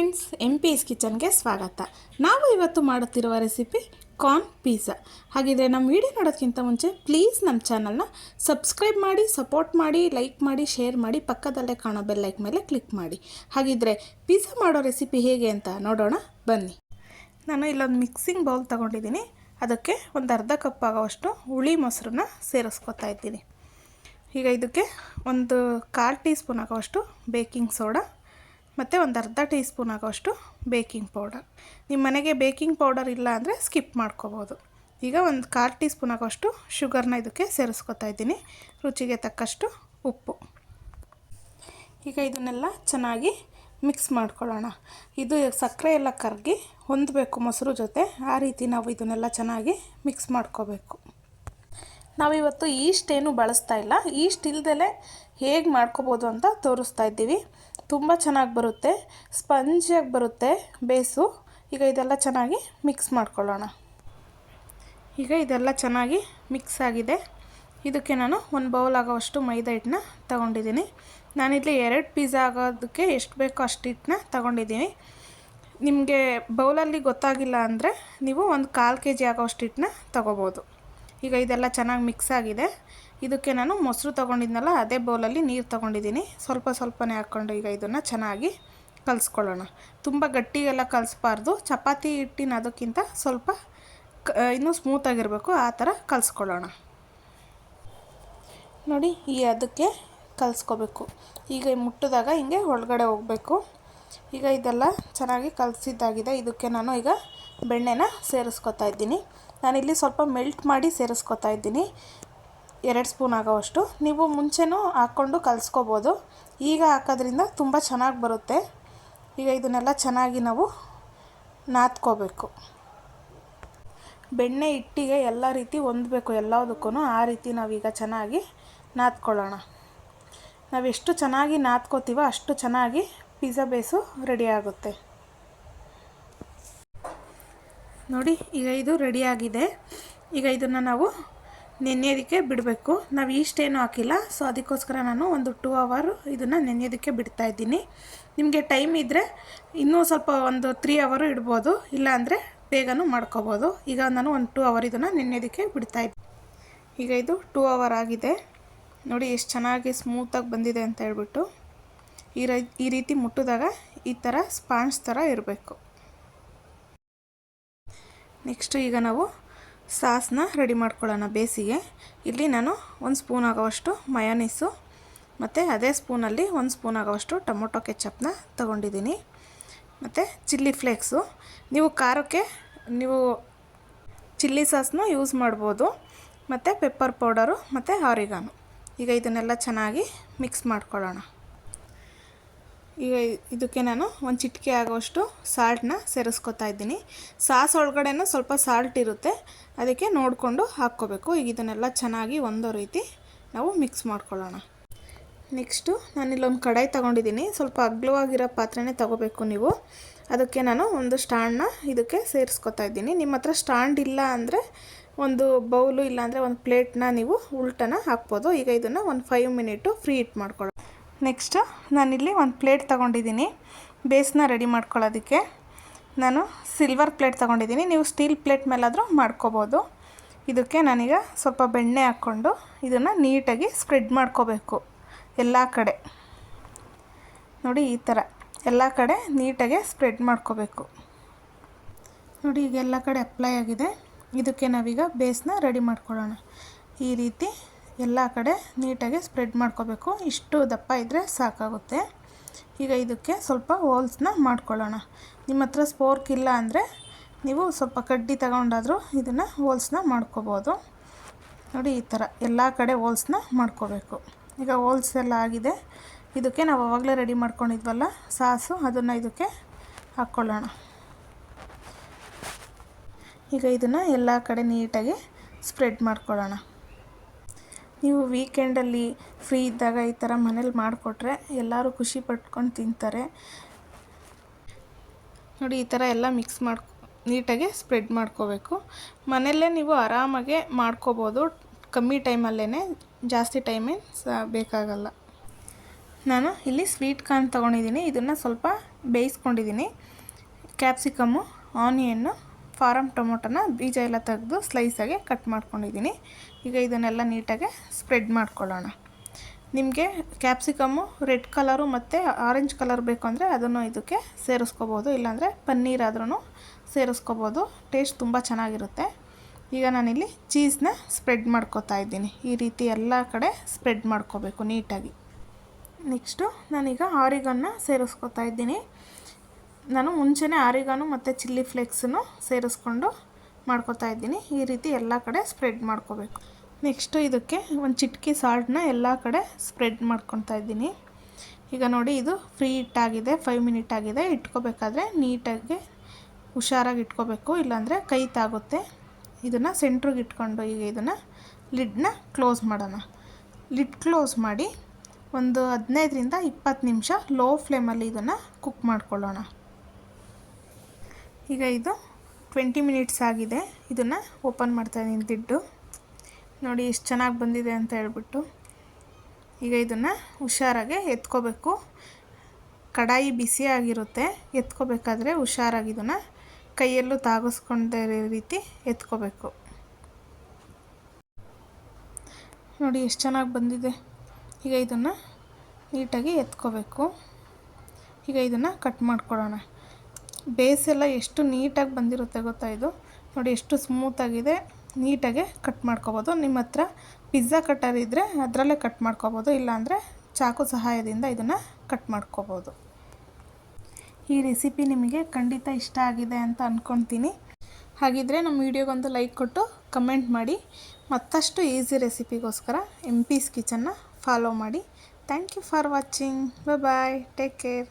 Friends, MP's ಕಿಚನ್ಗೆ ಸ್ವಾಗತ. ನಾವು ಇವತ್ತು ಮಾಡುತ್ತಿರುವ ರೆಸಿಪಿ ಕಾರ್ನ್ ಪಿಜ್ಜಾ. ಹಾಗಿದ್ರೆ ನಮ್ಮ ವಿಡಿಯೋ ನೋಡೋದಕ್ಕಿಂತ ಮುಂಚೆ ಪ್ಲೀಸ್ ನಮ್ಮ ಚಾನಲ್ನ ಸಬ್ಸ್ಕ್ರೈಬ್ ಮಾಡಿ, ಸಪೋರ್ಟ್ ಮಾಡಿ, ಲೈಕ್ ಮಾಡಿ, ಶೇರ್ ಮಾಡಿ, ಪಕ್ಕದಲ್ಲೇ ಕಾಣೋ ಬೆಲ್ ಲೈಕ್ ಮೇಲೆ ಕ್ಲಿಕ್ ಮಾಡಿ. ಹಾಗಿದ್ರೆ ಪಿಜ್ಜಾ ಮಾಡೋ ರೆಸಿಪಿ ಹೇಗೆ ಅಂತ ನೋಡೋಣ ಬನ್ನಿ. ನಾನು ಇಲ್ಲೊಂದು ಮಿಕ್ಸಿಂಗ್ ಬೌಲ್ ತೊಗೊಂಡಿದ್ದೀನಿ. ಅದಕ್ಕೆ ಒಂದು ಅರ್ಧ ಕಪ್ ಆಗೋವಷ್ಟು ಹುಳಿ ಮೊಸರನ್ನ ಸೇರಿಸ್ಕೊತಾ ಇದ್ದೀನಿ. ಈಗ ಇದಕ್ಕೆ ಒಂದು 1/4 ಟೀ ಸ್ಪೂನ್ ಆಗೋವಷ್ಟು ಬೇಕಿಂಗ್ ಸೋಡಾ ಮತ್ತು ಒಂದು ಅರ್ಧ ಟೀ ಸ್ಪೂನ್ ಆಗೋವಷ್ಟು ಬೇಕಿಂಗ್ ಪೌಡರ್. ನಿಮ್ಮ ಮನೆಗೆ ಬೇಕಿಂಗ್ ಪೌಡರ್ ಇಲ್ಲ ಅಂದರೆ ಸ್ಕಿಪ್ ಮಾಡ್ಕೋಬೋದು. ಈಗ ಒಂದು 1/4 ಟೀ ಸ್ಪೂನ್ ಆಗೋವಷ್ಟು ಶುಗರ್ನ ಇದಕ್ಕೆ ಸೇರಿಸ್ಕೊತಾ ಇದ್ದೀನಿ. ರುಚಿಗೆ ತಕ್ಕಷ್ಟು ಉಪ್ಪು. ಈಗ ಇದನ್ನೆಲ್ಲ ಚೆನ್ನಾಗಿ ಮಿಕ್ಸ್ ಮಾಡ್ಕೊಳ್ಳೋಣ. ಇದು ಸಕ್ಕರೆ ಎಲ್ಲ ಕರಗಿ ಹೊಂದಬೇಕು ಮೊಸರು ಜೊತೆ. ಆ ರೀತಿ ನಾವು ಇದನ್ನೆಲ್ಲ ಚೆನ್ನಾಗಿ ಮಿಕ್ಸ್ ಮಾಡ್ಕೋಬೇಕು. ನಾವಿವತ್ತು ಈಸ್ಟ್ ಏನು ಬಳಸ್ತಾ ಇಲ್ಲ. ಈಸ್ಟ್ ಇಲ್ದಲೇ ಹೇಗೆ ಮಾಡ್ಕೋಬೋದು ಅಂತ ತೋರಿಸ್ತಾ ಇದ್ದೀವಿ. ತುಂಬ ಚೆನ್ನಾಗಿ ಬರುತ್ತೆ, ಸ್ಪಂಜಿಯಾಗಿ ಬರುತ್ತೆ ಬೇಸು. ಈಗ ಇದೆಲ್ಲ ಚೆನ್ನಾಗಿ ಮಿಕ್ಸ್ ಮಾಡ್ಕೊಳ್ಳೋಣ. ಈಗ ಇದೆಲ್ಲ ಚೆನ್ನಾಗಿ ಮಿಕ್ಸ್ ಆಗಿದೆ. ಇದಕ್ಕೆ ನಾನು ಒಂದು ಬೌಲ್ ಆಗೋವಷ್ಟು ಮೈದಾ ಹಿಟ್ಟನ್ನ ತೊಗೊಂಡಿದ್ದೀನಿ. ನಾನಿಲ್ಲಿ 2 ಪಿಜ್ಜಾ ಆಗೋದಕ್ಕೆ ಎಷ್ಟು ಬೇಕೋ ಅಷ್ಟು ಹಿಟ್ಟನ್ನ ತೊಗೊಂಡಿದ್ದೀನಿ. ನಿಮಗೆ ಬೌಲಲ್ಲಿ ಗೊತ್ತಾಗಿಲ್ಲ ಅಂದರೆ ನೀವು ಒಂದು 1/4 kg ಆಗೋವಷ್ಟು ಹಿಟ್ಟನ್ನ ತೊಗೋಬೋದು. ಈಗ ಇದೆಲ್ಲ ಚೆನ್ನಾಗಿ ಮಿಕ್ಸ್ ಆಗಿದೆ. ಇದಕ್ಕೆ ನಾನು ಮೊಸರು ತೊಗೊಂಡಿದ್ನಲ್ಲ, ಅದೇ ಬೌಲಲ್ಲಿ ನೀರು ತೊಗೊಂಡಿದ್ದೀನಿ. ಸ್ವಲ್ಪನೇ ಹಾಕ್ಕೊಂಡು ಈಗ ಇದನ್ನು ಚೆನ್ನಾಗಿ ಕಲಿಸ್ಕೊಳ್ಳೋಣ. ತುಂಬ ಗಟ್ಟಿಗೆಲ್ಲ ಕಲಿಸ್ಬಾರ್ದು. ಚಪಾತಿ ಹಿಟ್ಟಿನ ಅದಕ್ಕಿಂತ ಸ್ವಲ್ಪ ಇನ್ನೂ ಸ್ಮೂತಾಗಿರಬೇಕು, ಆ ಥರ ಕಲಿಸ್ಕೊಳ್ಳೋಣ. ನೋಡಿ, ಈ ಅದಕ್ಕೆ ಕಲಿಸ್ಕೋಬೇಕು. ಈಗ ಮುಟ್ಟಿದಾಗ ಹಿಂಗೆ ಒಳಗಡೆ ಹೋಗಬೇಕು. ಈಗ ಇದೆಲ್ಲ ಚೆನ್ನಾಗಿ ಕಲಸಿದ್ದಾಗಿದೆ. ಇದಕ್ಕೆ ನಾನು ಈಗ ಬೆಣ್ಣೆನ ಸೇರಿಸ್ಕೊತಾ ಇದ್ದೀನಿ. ನಾನಿಲ್ಲಿ ಸ್ವಲ್ಪ ಮೆಲ್ಟ್ ಮಾಡಿ ಸೇರಿಸ್ಕೊತಾ ಇದ್ದೀನಿ, 2 ಸ್ಪೂನ್ ಆಗೋವಷ್ಟು. ನೀವು ಮುಂಚೆನೂ ಹಾಕ್ಕೊಂಡು ಕಲಿಸ್ಕೋಬೋದು. ಈಗ ಹಾಕೋದ್ರಿಂದ ತುಂಬ ಚೆನ್ನಾಗಿ ಬರುತ್ತೆ. ಈಗ ಇದನ್ನೆಲ್ಲ ಚೆನ್ನಾಗಿ ನಾವು ನಾದ್ಕೋಬೇಕು. ಬೆಣ್ಣೆ ಹಿಟ್ಟಿಗೆ ಎಲ್ಲ ರೀತಿ ಹೊಂದಬೇಕು ಎಲ್ಲದಕ್ಕೂ. ಆ ರೀತಿ ನಾವೀಗ ಚೆನ್ನಾಗಿ ನಾದ್ಕೊಳ್ಳೋಣ. ನಾವು ಎಷ್ಟು ಚೆನ್ನಾಗಿ ನಾದ್ಕೋತೀವೋ ಅಷ್ಟು ಚೆನ್ನಾಗಿ ಪಿಜ್ಜಾ ಬೇಸು ರೆಡಿ ಆಗುತ್ತೆ. ನೋಡಿ, ಈಗ ಇದು ರೆಡಿಯಾಗಿದೆ. ಈಗ ಇದನ್ನು ನಾವು ನೆನೆಯೋದಕ್ಕೆ ಬಿಡಬೇಕು. ನಾವು ಇಷ್ಟೇನು ಹಾಕಿಲ್ಲ, ಸೊ ಅದಕ್ಕೋಸ್ಕರ ನಾನು ಒಂದು 2 hour ಇದನ್ನು ನೆನೆಯೋದಕ್ಕೆ ಬಿಡ್ತಾ ಇದ್ದೀನಿ. ನಿಮಗೆ ಟೈಮ್ ಇದ್ದರೆ ಇನ್ನೂ ಸ್ವಲ್ಪ ಒಂದು 3 hour ಇಡ್ಬೋದು, ಇಲ್ಲಾಂದರೆ ಬೇಗನೂ ಮಾಡ್ಕೋಬೋದು. ಈಗ ನಾನು ಒಂದು 2 hour ಇದನ್ನು ನೆನೆಯೋದಕ್ಕೆ ಬಿಡ್ತಾಯಿದ್ದೀನಿ. ಈಗ ಇದು 2 hour ಆಗಿದೆ. ನೋಡಿ ಎಷ್ಟು ಚೆನ್ನಾಗಿ ಸ್ಮೂತಾಗಿ ಬಂದಿದೆ ಅಂತ ಹೇಳ್ಬಿಟ್ಟು. ಈ ರೀತಿ ಮುಟ್ಟಿದಾಗ ಈ ಥರ ಸ್ಪಾಂಜ್ ಥರ ಇರಬೇಕು. ನೆಕ್ಸ್ಟು ಈಗ ನಾವು ಸಾಸ್ನ ರೆಡಿ ಮಾಡ್ಕೊಳ್ಳೋಣ ಬೇಸಿಗೆ. ಇಲ್ಲಿ ನಾನು 1 ಸ್ಪೂನ್ ಆಗೋವಷ್ಟು ಮಯೋನೀಸು ಮತ್ತು ಅದೇ ಸ್ಪೂನಲ್ಲಿ 1 ಸ್ಪೂನ್ ಆಗೋವಷ್ಟು ಟೊಮೊಟೊ ಕೆಚಪ್ನ ತೊಗೊಂಡಿದ್ದೀನಿ. ಮತ್ತು ಚಿಲ್ಲಿ ಫ್ಲೇಕ್ಸು. ನೀವು ಖಾರಕ್ಕೆ ನೀವು ಚಿಲ್ಲಿ ಸಾಸ್ನ ಯೂಸ್ ಮಾಡ್ಬೋದು. ಮತ್ತು ಪೆಪ್ಪರ್ ಪೌಡರು ಮತ್ತು ಆರಿಗಾನು. ಈಗ ಇದನ್ನೆಲ್ಲ ಚೆನ್ನಾಗಿ ಮಿಕ್ಸ್ ಮಾಡ್ಕೊಳ್ಳೋಣ. ಈಗ ಇದಕ್ಕೆ ನಾನು ಒಂದು ಚಿಟಿಕೆ ಆಗೋವಷ್ಟು ಸಾಲ್ಟನ್ನ ಸೇರಿಸ್ಕೊತಾ ಇದ್ದೀನಿ. ಸಾಸ್ ಒಳಗಡೆನೂ ಸ್ವಲ್ಪ ಸಾಲ್ಟ್ ಇರುತ್ತೆ, ಅದಕ್ಕೆ ನೋಡಿಕೊಂಡು ಹಾಕ್ಕೋಬೇಕು. ಈಗ ಇದನ್ನೆಲ್ಲ ಚೆನ್ನಾಗಿ ಒಂದೋ ರೀತಿ ನಾವು ಮಿಕ್ಸ್ ಮಾಡ್ಕೊಳ್ಳೋಣ. ನೆಕ್ಸ್ಟು ನಾನಿಲ್ಲೊಂದು ಕಡಾಯಿ ತೊಗೊಂಡಿದ್ದೀನಿ. ಸ್ವಲ್ಪ ಅಗಲವಾಗಿರೋ ಪಾತ್ರೆನೇ ತೊಗೋಬೇಕು ನೀವು. ಅದಕ್ಕೆ ನಾನು ಒಂದು ಸ್ಟ್ಯಾಂಡನ್ನ ಇದಕ್ಕೆ ಸೇರಿಸ್ಕೊತಾ ಇದ್ದೀನಿ. ನಿಮ್ಮ ಹತ್ರ ಸ್ಟ್ಯಾಂಡ್ ಇಲ್ಲ ಅಂದರೆ ಒಂದು ಬೌಲು ಇಲ್ಲಾಂದರೆ ಒಂದು ಪ್ಲೇಟ್ನ ನೀವು ಉಲ್ಟನ ಹಾಕ್ಬೋದು. ಈಗ ಇದನ್ನು ಒಂದು 5 minute ಫ್ರೀ ಹೀಟ್ ಮಾಡ್ಕೊಳ್ಳೋಣ. ನೆಕ್ಸ್ಟ್ ನಾನಿಲ್ಲಿ ಒಂದು ಪ್ಲೇಟ್ ತೊಗೊಂಡಿದ್ದೀನಿ. ಬೇಸ್ನ ರೆಡಿ ಮಾಡ್ಕೊಳ್ಳೋದಕ್ಕೆ ನಾನು ಸಿಲ್ವರ್ ಪ್ಲೇಟ್ ತೊಗೊಂಡಿದ್ದೀನಿ. ನೀವು ಸ್ಟೀಲ್ ಪ್ಲೇಟ್ ಮೇಲಾದರೂ ಮಾಡ್ಕೋಬೋದು. ಇದಕ್ಕೆ ನಾನೀಗ ಸ್ವಲ್ಪ ಬೆಣ್ಣೆ ಹಾಕ್ಕೊಂಡು ಇದನ್ನು ನೀಟಾಗಿ ಸ್ಪ್ರೆಡ್ ಮಾಡ್ಕೋಬೇಕು ಎಲ್ಲ ಕಡೆ. ನೋಡಿ, ಈ ಥರ ಎಲ್ಲ ಕಡೆ ನೀಟಾಗಿ ಸ್ಪ್ರೆಡ್ ಮಾಡ್ಕೋಬೇಕು. ನೋಡಿ, ಈಗ ಎಲ್ಲ ಕಡೆ ಅಪ್ಲೈ ಆಗಿದೆ. ಇದಕ್ಕೆ ನಾವೀಗ ಬೇಸ್ನ ರೆಡಿ ಮಾಡ್ಕೊಳ್ಳೋಣ. ಈ ರೀತಿ ಎಲ್ಲ ಕಡೆ ನೀಟಾಗಿ ಸ್ಪ್ರೆಡ್ ಮಾಡ್ಕೋಬೇಕು. ಇಷ್ಟು ದಪ್ಪ ಇದ್ದರೆ ಸಾಕಾಗುತ್ತೆ. ಈಗ ಇದಕ್ಕೆ ಸ್ವಲ್ಪ ಹೋಲ್ಸ್ನ ಮಾಡ್ಕೊಳ್ಳೋಣ. ನಿಮ್ಮ ಹತ್ರ ಸ್ಪೋರ್ಕ್ ಇಲ್ಲ ಅಂದರೆ ನೀವು ಸ್ವಲ್ಪ ಕಡ್ಡಿ ತಗೊಂಡಾದರೂ ಇದನ್ನು ಹೋಲ್ಸ್ನ ಮಾಡ್ಕೋಬೋದು. ನೋಡಿ, ಈ ಥರ ಎಲ್ಲ ಕಡೆ ಹೋಲ್ಸ್ನ ಮಾಡ್ಕೋಬೇಕು. ಈಗ ಹೋಲ್ಸ್ ಎಲ್ಲ ಆಗಿದೆ. ಇದಕ್ಕೆ ನಾವು ಆವಾಗಲೇ ರೆಡಿ ಮಾಡ್ಕೊಂಡಿದ್ವಲ್ಲ ಸಾಸು, ಅದನ್ನು ಇದಕ್ಕೆ ಹಾಕ್ಕೊಳ್ಳೋಣ. ಈಗ ಇದನ್ನು ಎಲ್ಲ ಕಡೆ ನೀಟಾಗಿ ಸ್ಪ್ರೆಡ್ ಮಾಡ್ಕೊಳ್ಳೋಣ. ನೀವು ವೀಕೆಂಡಲ್ಲಿ ಫ್ರೀ ಇದ್ದಾಗ ಈ ಥರ ಮನೇಲಿ ಮಾಡಿಕೊಟ್ರೆ ಎಲ್ಲರೂ ಖುಷಿ ಪಟ್ಕೊಂಡು ತಿಂತಾರೆ. ನೋಡಿ, ಈ ಥರ ಎಲ್ಲ ಮಿಕ್ಸ್ ನೀಟಾಗಿ ಸ್ಪ್ರೆಡ್ ಮಾಡ್ಕೋಬೇಕು. ಮನೆಯಲ್ಲೇ ನೀವು ಆರಾಮಾಗೆ ಮಾಡ್ಕೋಬೋದು. ಕಮ್ಮಿ ಟೈಮಲ್ಲೇ, ಜಾಸ್ತಿ ಟೈಮೇ ಬೇಕಾಗಲ್ಲ. ನಾನು ಇಲ್ಲಿ ಸ್ವೀಟ್ ಕಾರ್ನ್ ತೊಗೊಂಡಿದ್ದೀನಿ. ಇದನ್ನು ಸ್ವಲ್ಪ ಬೇಯಿಸ್ಕೊಂಡಿದ್ದೀನಿ. ಕ್ಯಾಪ್ಸಿಕಮ್ಮು, ಆನಿಯನ್ನು, ಫಾರಮ್ ಟೊಮೊಟೊನ ಬೀಜ ಎಲ್ಲ ತೆಗೆದು ಸ್ಲೈಸಾಗಿ ಕಟ್ ಮಾಡ್ಕೊಂಡಿದ್ದೀನಿ. ಈಗ ಇದನ್ನೆಲ್ಲ ನೀಟಾಗಿ ಸ್ಪ್ರೆಡ್ ಮಾಡ್ಕೊಳ್ಳೋಣ. ನಿಮಗೆ ಕ್ಯಾಪ್ಸಿಕಮ್ಮು ರೆಡ್ ಕಲರು ಮತ್ತು ಆರೆಂಜ್ ಕಲರ್ ಬೇಕು ಅಂದರೆ ಅದನ್ನು ಇದಕ್ಕೆ ಸೇರಿಸ್ಕೋಬೋದು, ಇಲ್ಲಾಂದರೆ ಪನ್ನೀರಾದ್ರೂ ಸೇರಿಸ್ಕೋಬೋದು. ಟೇಸ್ಟ್ ತುಂಬ ಚೆನ್ನಾಗಿರುತ್ತೆ. ಈಗ ನಾನಿಲ್ಲಿ ಚೀಸ್ನ ಸ್ಪ್ರೆಡ್ ಮಾಡ್ಕೋತಾ ಇದ್ದೀನಿ. ಈ ರೀತಿ ಎಲ್ಲ ಕಡೆ ಸ್ಪ್ರೆಡ್ ಮಾಡ್ಕೋಬೇಕು ನೀಟಾಗಿ. ನೆಕ್ಸ್ಟು ನಾನೀಗ ಆರಿಗನ್ನ ಸೇರಿಸ್ಕೋತಾ ಇದ್ದೀನಿ. ನಾನು ಮುಂಚೆನೇ ಆರಿಗಾನು ಮತ್ತು ಚಿಲ್ಲಿ ಫ್ಲೇಕ್ಸನ್ನು ಸೇರಿಸ್ಕೊಂಡು ಮಾಡ್ಕೋತಾ ಇದ್ದೀನಿ. ಈ ರೀತಿ ಎಲ್ಲ ಕಡೆ ಸ್ಪ್ರೆಡ್ ಮಾಡ್ಕೋಬೇಕು. ನೆಕ್ಸ್ಟು ಇದಕ್ಕೆ ಒಂದು ಚಿಟಿಕೆ ಸಾಲ್ಟನ್ನ ಎಲ್ಲ ಕಡೆ ಸ್ಪ್ರೆಡ್ ಮಾಡ್ಕೊತಾ ಇದ್ದೀನಿ. ಈಗ ನೋಡಿ, ಇದು ಫ್ರೀ ಇಟ್ಟಾಗಿದೆ, 5 ಮಿನಿಟ್ ಆಗಿದೆ. ಇಟ್ಕೋಬೇಕಾದ್ರೆ ನೀಟಾಗಿ ಹುಷಾರಾಗಿ ಇಟ್ಕೋಬೇಕು, ಇಲ್ಲಾಂದರೆ ಕೈ ತಾಗುತ್ತೆ. ಇದನ್ನು ಸೆಂಟ್ರಿಗೆ ಇಟ್ಕೊಂಡು ಈಗ ಇದನ್ನು ಲಿಡ್ನ ಕ್ಲೋಸ್ ಮಾಡೋಣ. ಲಿಡ್ ಕ್ಲೋಸ್ ಮಾಡಿ ಒಂದು 15ರಿಂದ 20 ನಿಮಿಷ ಲೋ ಫ್ಲೇಮಲ್ಲಿ ಇದನ್ನು ಕುಕ್ ಮಾಡ್ಕೊಳ್ಳೋಣ. ಈಗ ಇದು 20 ಮಿನಿಟ್ಸ್ ಆಗಿದೆ. ಇದನ್ನು ಓಪನ್ ಮಾಡ್ತಾಯಿದ್ದೀನಿ. ಲಿಡ್ಡು ನೋಡಿ ಎಷ್ಟು ಚೆನ್ನಾಗಿ ಬಂದಿದೆ ಅಂತ ಹೇಳ್ಬಿಟ್ಟು. ಈಗ ಇದನ್ನು ಹುಷಾರಾಗಿ ಎತ್ಕೋಬೇಕು. ಕಡಾಯಿ ಬಿಸಿಯಾಗಿರುತ್ತೆ. ಎತ್ಕೋಬೇಕಾದ್ರೆ ಹುಷಾರಾಗಿ ಇದನ್ನು ಕೈಯಲ್ಲೂ ತಾಗಿಸ್ಕೊಂಡೇ ರೀತಿ ಎತ್ಕೋಬೇಕು. ನೋಡಿ ಎಷ್ಟು ಚೆನ್ನಾಗಿ ಬಂದಿದೆ. ಈಗ ಇದನ್ನು ನೀಟಾಗಿ ಎತ್ಕೋಬೇಕು. ಈಗ ಇದನ್ನು ಕಟ್ ಮಾಡ್ಕೊಳ್ಳೋಣ. ಬೇಸೆಲ್ಲ ಎಷ್ಟು ನೀಟಾಗಿ ಬಂದಿರುತ್ತೆ ಗೊತ್ತಾ. ಇದು ನೋಡಿ ಎಷ್ಟು ಸ್ಮೂತಾಗಿದೆ. ನೀಟಾಗೆ ಕಟ್ ಮಾಡ್ಕೋಬೋದು. ನಿಮ್ಮ ಹತ್ರ ಪಿಜ್ಜಾ ಕಟ್ಟರ್ ಇದ್ದರೆ ಅದರಲ್ಲೇ ಕಟ್ ಮಾಡ್ಕೋಬೋದು, ಇಲ್ಲಾಂದರೆ ಚಾಕು ಸಹಾಯದಿಂದ ಇದನ್ನು ಕಟ್ ಮಾಡ್ಕೋಬೋದು. ಈ ರೆಸಿಪಿ ನಿಮಗೆ ಖಂಡಿತ ಇಷ್ಟ ಆಗಿದೆ ಅಂತ ಅಂದ್ಕೊಳ್ತೀನಿ. ಹಾಗಿದ್ದರೆ ನಮ್ಮ ವಿಡಿಯೋಗೊಂದು ಲೈಕ್ ಕೊಟ್ಟು ಕಮೆಂಟ್ ಮಾಡಿ. ಮತ್ತಷ್ಟು ಈಸಿ ರೆಸಿಪಿಗೋಸ್ಕರ MP's ಕಿಚನ್ನ ಫಾಲೋ ಮಾಡಿ. Thank you for watching. Bye, take care.